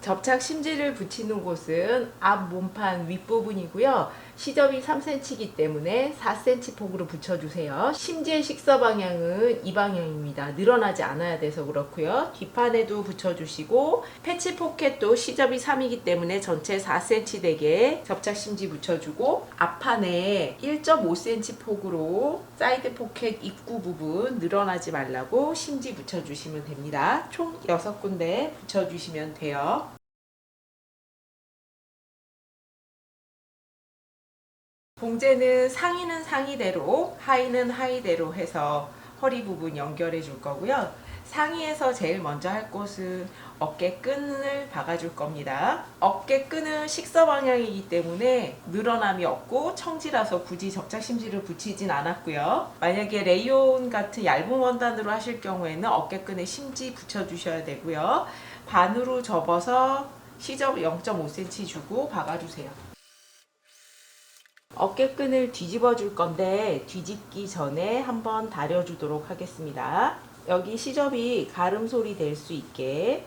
접착 심지를 붙이는 곳은 앞 몸판 윗부분이고요. 시접이 3cm이기 때문에 4cm 폭으로 붙여주세요. 심지의 식서 방향은 이 방향입니다. 늘어나지 않아야 돼서 그렇고요. 뒷판에도 붙여주시고 패치 포켓도 시접이 3이기 때문에 전체 4cm 되게 접착 심지 붙여주고 앞판에 1.5cm 폭으로 사이드 포켓 입구 부분 늘어나지 말라고 심지 붙여주시면 됩니다. 총 6군데 붙여주시면 돼요. 봉제는 상의는 상의대로 하의는 하의대로 해서 허리 부분 연결해 줄 거고요. 상의에서 제일 먼저 할 곳은 어깨끈을 박아줄 겁니다. 어깨끈은 식서 방향이기 때문에 늘어남이 없고 청지라서 굳이 접착 심지를 붙이진 않았고요. 만약에 레이온 같은 얇은 원단으로 하실 경우에는 어깨끈에 심지 붙여주셔야 되고요. 반으로 접어서 시접 0.5cm 주고 박아주세요. 어깨끈을 뒤집어 줄 건데 뒤집기 전에 한번 다려 주도록 하겠습니다. 여기 시접이 가름 소리 될 수 있게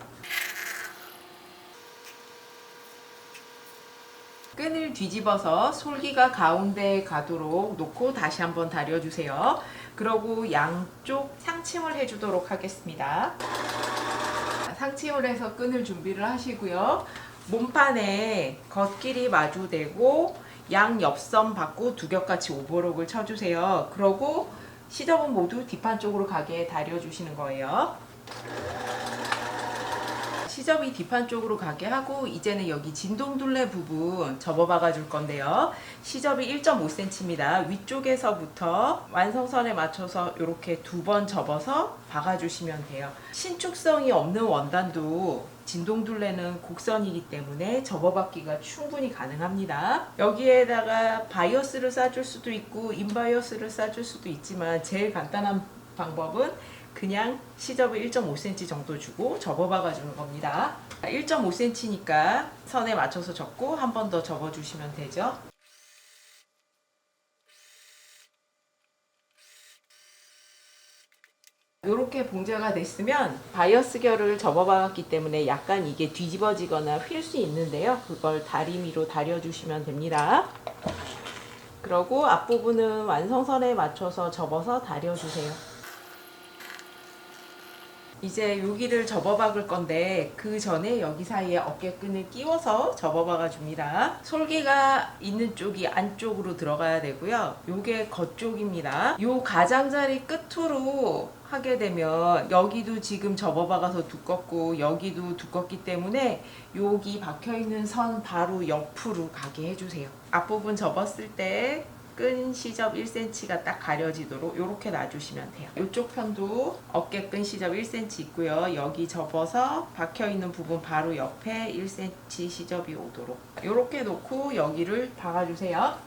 끈을 뒤집어서 솔기가 가운데에 가도록 놓고 다시 한번 다려 주세요. 그러고 양쪽 상침을 해 주도록 하겠습니다. 상침을 해서 끈을 준비를 하시고요. 몸판에 겉길이 마주대고 양 옆선 받고 두 겹같이 오버록을 쳐주세요. 그러고 시접은 모두 뒷판 쪽으로 가게 다려주시는 거예요. 시접이 뒷판 쪽으로 가게 하고 이제는 여기 진동둘레 부분 접어 박아 줄 건데요. 시접이 1.5cm입니다. 위쪽에서부터 완성선에 맞춰서 이렇게 2번 접어서 박아 주시면 돼요. 신축성이 없는 원단도 진동둘레는 곡선이기 때문에 접어받기가 충분히 가능합니다. 여기에다가 바이어스를 싸줄 수도 있고 인바이어스를 싸줄 수도 있지만 제일 간단한 방법은 그냥 시접을 1.5cm 정도 주고 접어박아 주는 겁니다. 1.5cm니까 선에 맞춰서 접고 한 번 더 접어주시면 되죠. 이렇게 봉제가 됐으면 바이어스 결을 접어박았기 때문에 약간 이게 뒤집어지거나 휠 수 있는데요. 그걸 다리미로 다려주시면 됩니다. 그리고 앞부분은 완성선에 맞춰서 접어서 다려주세요. 이제 여기를 접어박을 건데 그 전에 여기 사이에 어깨끈을 끼워서 접어박아 줍니다. 솔기가 있는 쪽이 안쪽으로 들어가야 되고요. 요게 겉쪽입니다. 요 가장자리 끝으로 하게 되면 여기도 지금 접어박아서 두껍고 여기도 두껍기 때문에 여기 박혀있는 선 바로 옆으로 가게 해주세요. 앞부분 접었을 때 끈 시접 1cm가 딱 가려지도록 이렇게 놔주시면 돼요. 이쪽 편도 어깨끈 시접 1cm 있고요. 여기 접어서 박혀있는 부분 바로 옆에 1cm 시접이 오도록 이렇게 놓고 여기를 박아주세요.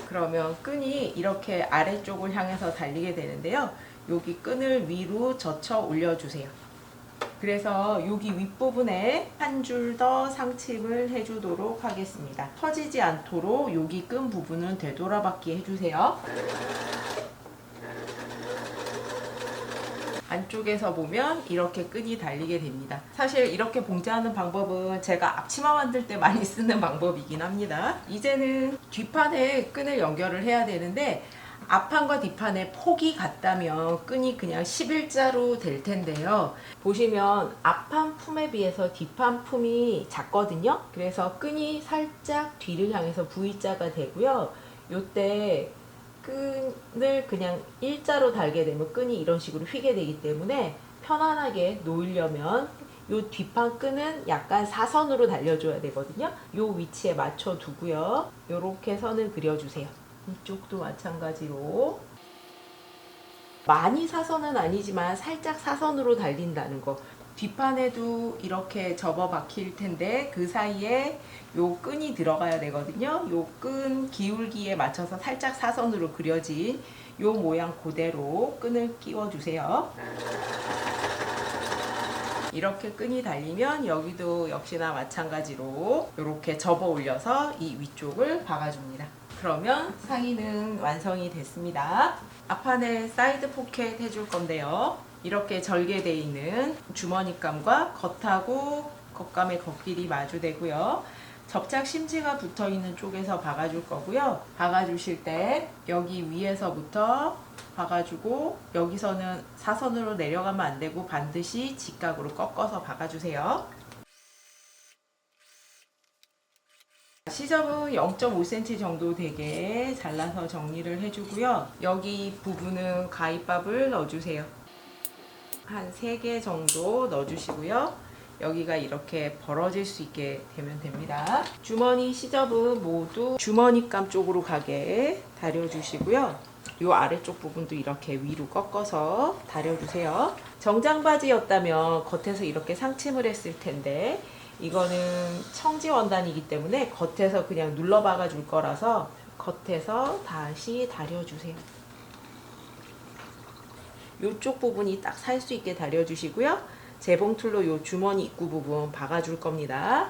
그러면 끈이 이렇게 아래쪽을 향해서 달리게 되는데요. 여기 끈을 위로 젖혀 올려주세요. 그래서 여기 윗부분에 한 줄 더 상침을 해주도록 하겠습니다. 터지지 않도록 여기 끈 부분은 되돌아받기 해주세요. 안쪽에서 보면 이렇게 끈이 달리게 됩니다. 사실 이렇게 봉제하는 방법은 제가 앞치마 만들 때 많이 쓰는 방법이긴 합니다. 이제는 뒷판에 끈을 연결을 해야 되는데 앞판과 뒷판의 폭이 같다면 끈이 그냥 11자로 될 텐데요. 보시면 앞판 품에 비해서 뒷판 품이 작거든요. 그래서 끈이 살짝 뒤를 향해서 V자가 되고요. 요때 끈을 그냥 일자로 달게 되면 끈이 이런 식으로 휘게 되기 때문에 편안하게 놓으려면 요 뒷판 끈은 약간 사선으로 달려줘야 되거든요. 요 위치에 맞춰 두고요. 요렇게 선을 그려주세요. 이쪽도 마찬가지로 많이 사선은 아니지만 살짝 사선으로 달린다는 거. 뒷판에도 이렇게 접어 박힐 텐데 그 사이에 요 끈이 들어가야 되거든요. 요 끈 기울기에 맞춰서 살짝 사선으로 그려진 요 모양 그대로 끈을 끼워 주세요. 이렇게 끈이 달리면 여기도 역시나 마찬가지로 이렇게 접어 올려서 이 위쪽을 박아줍니다. 그러면 상의는 완성이 됐습니다. 앞판에 사이드 포켓 해줄 건데요. 이렇게 절개되어 있는 주머니감과 겉하고 겉감의 겉길이 마주되고요. 접착 심지가 붙어 있는 쪽에서 박아줄 거고요. 박아주실 때 여기 위에서부터 박아주고 여기서는 사선으로 내려가면 안 되고 반드시 직각으로 꺾어서 박아주세요. 시접은 0.5cm 정도 되게 잘라서 정리를 해주고요. 여기 부분은 가위밥을 넣어주세요. 한 3개 정도 넣어주시고요. 여기가 이렇게 벌어질 수 있게 되면 됩니다. 주머니 시접은 모두 주머니감 쪽으로 가게 다려주시고요. 이 아래쪽 부분도 이렇게 위로 꺾어서 다려주세요. 정장 바지였다면 겉에서 이렇게 상침을 했을 텐데 이거는 청지 원단이기 때문에 겉에서 그냥 눌러 박아 줄 거라서 겉에서 다시 다려주세요. 이쪽 부분이 딱 살 수 있게 다려주시고요. 재봉틀로 이 주머니 입구 부분 박아줄 겁니다.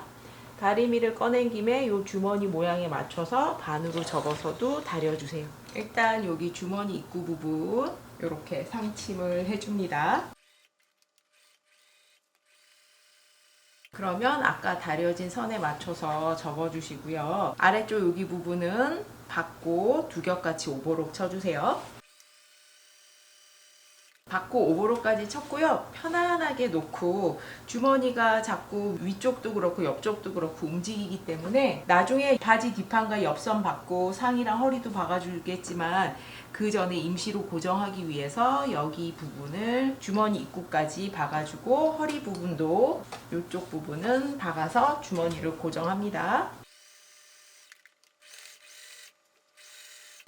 다리미를 꺼낸 김에 이 주머니 모양에 맞춰서 반으로 접어서도 다려주세요. 일단 여기 주머니 입구 부분 이렇게 상침을 해줍니다. 그러면 아까 다려진 선에 맞춰서 접어주시고요. 아래쪽 여기 부분은 받고 두 겹같이 오버록 쳐주세요. 받고 오버록까지 쳤고요. 편안하게 놓고 주머니가 자꾸 위쪽도 그렇고 옆쪽도 그렇고 움직이기 때문에 나중에 바지 뒷판과 옆선 받고 상의랑 허리도 박아주겠지만 그 전에 임시로 고정하기 위해서 여기 부분을 주머니 입구까지 박아주고 허리 부분도 이쪽 부분은 박아서 주머니를 고정합니다.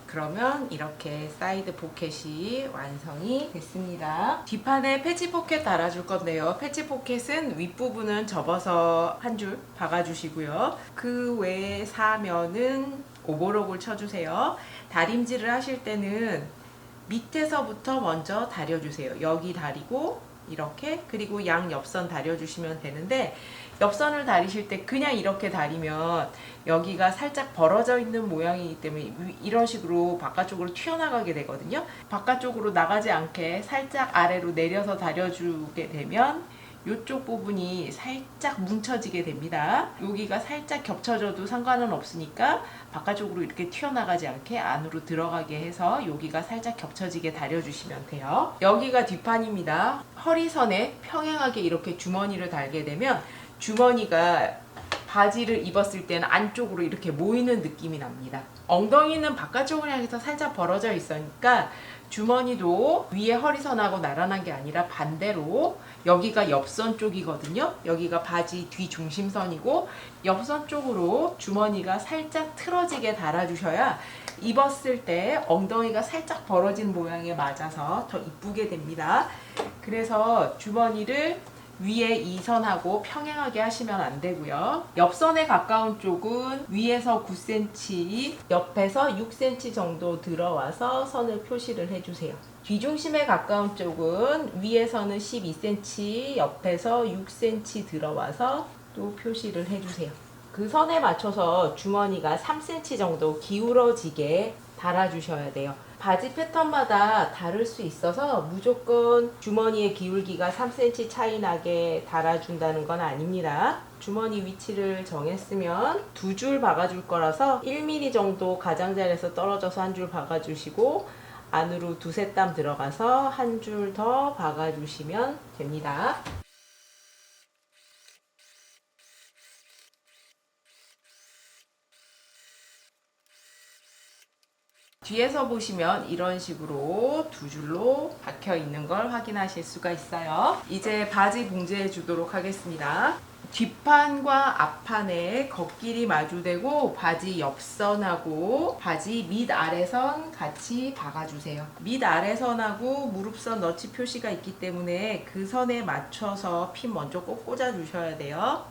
그러면 이렇게 사이드 포켓이 완성이 됐습니다. 뒷판에 패치 포켓 달아줄 건데요. 패치 포켓은 윗부분은 접어서 한 줄 박아주시고요. 그 외에 사면은 오버록을 쳐주세요. 다림질을 하실 때는 밑에서부터 먼저 다려주세요. 여기 다리고 이렇게 그리고 양 옆선 다려주시면 되는데 옆선을 다리실 때 그냥 이렇게 다리면 여기가 살짝 벌어져 있는 모양이기 때문에 이런 식으로 바깥쪽으로 튀어나가게 되거든요. 바깥쪽으로 나가지 않게 살짝 아래로 내려서 다려주게 되면 이쪽 부분이 살짝 뭉쳐지게 됩니다. 여기가 살짝 겹쳐져도 상관은 없으니까 바깥쪽으로 이렇게 튀어나가지 않게 안으로 들어가게 해서 여기가 살짝 겹쳐지게 다려주시면 돼요. 여기가 뒷판입니다. 허리선에 평행하게 이렇게 주머니를 달게 되면 주머니가 바지를 입었을 때는 안쪽으로 이렇게 모이는 느낌이 납니다. 엉덩이는 바깥쪽을 향해서 살짝 벌어져 있으니까 주머니도 위에 허리선하고 나란한 게 아니라 반대로 여기가 옆선 쪽이거든요. 여기가 바지 뒤 중심선이고 옆선 쪽으로 주머니가 살짝 틀어지게 달아주셔야 입었을 때 엉덩이가 살짝 벌어진 모양에 맞아서 더 이쁘게 됩니다. 그래서 주머니를 위에 이 선하고 평행하게 하시면 안 되고요. 옆선에 가까운 쪽은 위에서 9cm, 옆에서 6cm 정도 들어와서 선을 표시를 해주세요. 뒤중심에 가까운 쪽은 위에서는 12cm, 옆에서 6cm 들어와서 또 표시를 해주세요. 그 선에 맞춰서 주머니가 3cm 정도 기울어지게 달아주셔야 돼요. 바지 패턴마다 다를 수 있어서 무조건 주머니의 기울기가 3cm 차이 나게 달아준다는 건 아닙니다. 주머니 위치를 정했으면 두 줄 박아줄 거라서 1mm 정도 가장자리에서 떨어져서 한 줄 박아주시고 안으로 두세 땀 들어가서 한 줄 더 박아주시면 됩니다. 뒤에서 보시면 이런 식으로 두 줄로 박혀 있는 걸 확인하실 수가 있어요. 이제 바지 봉제해 주도록 하겠습니다. 뒷판과 앞판에 겉길이 마주되고 바지 옆선하고 바지 밑아래선 같이 박아주세요. 밑아래선하고 무릎선 너치 표시가 있기 때문에 그 선에 맞춰서 핀 먼저 꼭 꽂아 주셔야 돼요.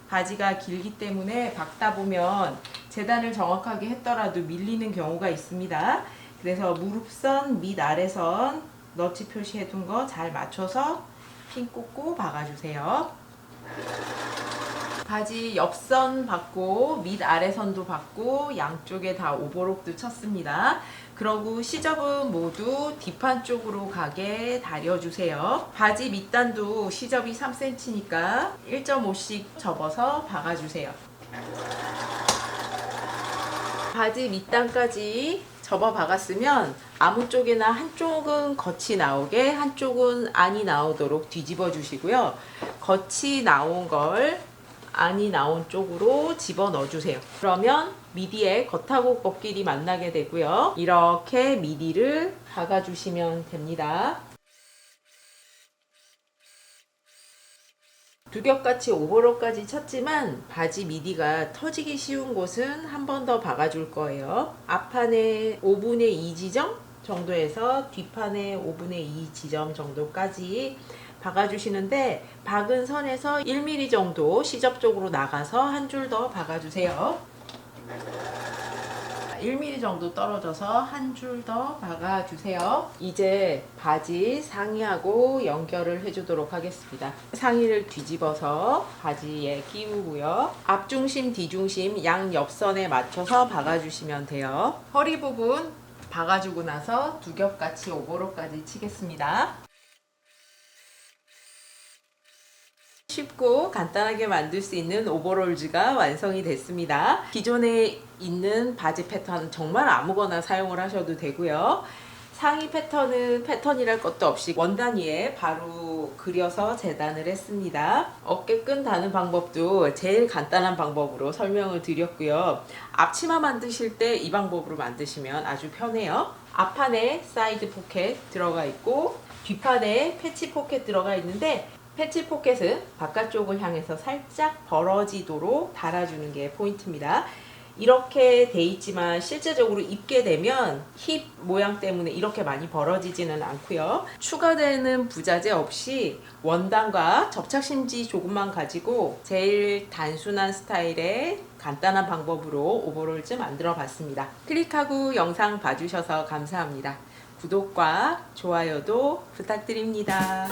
바지가 길기 때문에 박다 보면 재단을 정확하게 했더라도 밀리는 경우가 있습니다. 그래서 무릎선, 밑아래선 너치 표시해 둔 거 잘 맞춰서 핀 꽂고 박아주세요. 바지 옆선 받고 밑아래선도 받고 양쪽에 다 오버록도 쳤습니다. 그러고 시접은 모두 뒷판 쪽으로 가게 다려주세요. 바지 밑단도 시접이 3cm니까 1.5씩 접어서 박아주세요. 바지 밑단까지 접어 박았으면 아무 쪽이나 한쪽은 겉이 나오게 한쪽은 안이 나오도록 뒤집어 주시고요. 겉이 나온 걸 안이 나온 쪽으로 집어 넣어 주세요. 그러면 미디에 겉하고 겉끼리 만나게 되고요. 이렇게 미디를 박아 주시면 됩니다. 두 겹같이 오버롤까지 쳤지만 바지 미디가 터지기 쉬운 곳은 한 번 더 박아줄 거예요. 앞판에 5분의 2 지점 정도에서 뒷판에 5분의 2 지점 정도까지 박아주시는데 박은 선에서 1mm 정도 시접 쪽으로 나가서 한 줄 더 박아주세요. 1mm 정도 떨어져서 한 줄 더 박아주세요. 이제 바지 상의하고 연결을 해주도록 하겠습니다. 상의를 뒤집어서 바지에 끼우고요. 앞중심, 뒤중심 양 옆선에 맞춰서 박아주시면 돼요. 허리 부분 박아주고 나서 두 겹같이 오버롤까지 치겠습니다. 쉽고 간단하게 만들 수 있는 오버롤즈가 완성이 됐습니다. 기존에 있는 바지 패턴은 정말 아무거나 사용을 하셔도 되고요. 상의 패턴은 패턴이랄 것도 없이 원단 위에 바로 그려서 재단을 했습니다. 어깨끈 다는 방법도 제일 간단한 방법으로 설명을 드렸고요. 앞치마 만드실 때 이 방법으로 만드시면 아주 편해요. 앞판에 사이드 포켓 들어가 있고 뒷판에 패치 포켓 들어가 있는데 패치 포켓은 바깥쪽을 향해서 살짝 벌어지도록 달아주는 게 포인트입니다. 이렇게 돼 있지만 실제적으로 입게 되면 힙 모양 때문에 이렇게 많이 벌어지지는 않고요. 추가되는 부자재 없이 원단과 접착심지 조금만 가지고 제일 단순한 스타일의 간단한 방법으로 오버롤즈 만들어 봤습니다. 클릭하고 영상 봐주셔서 감사합니다. 구독과 좋아요도 부탁드립니다.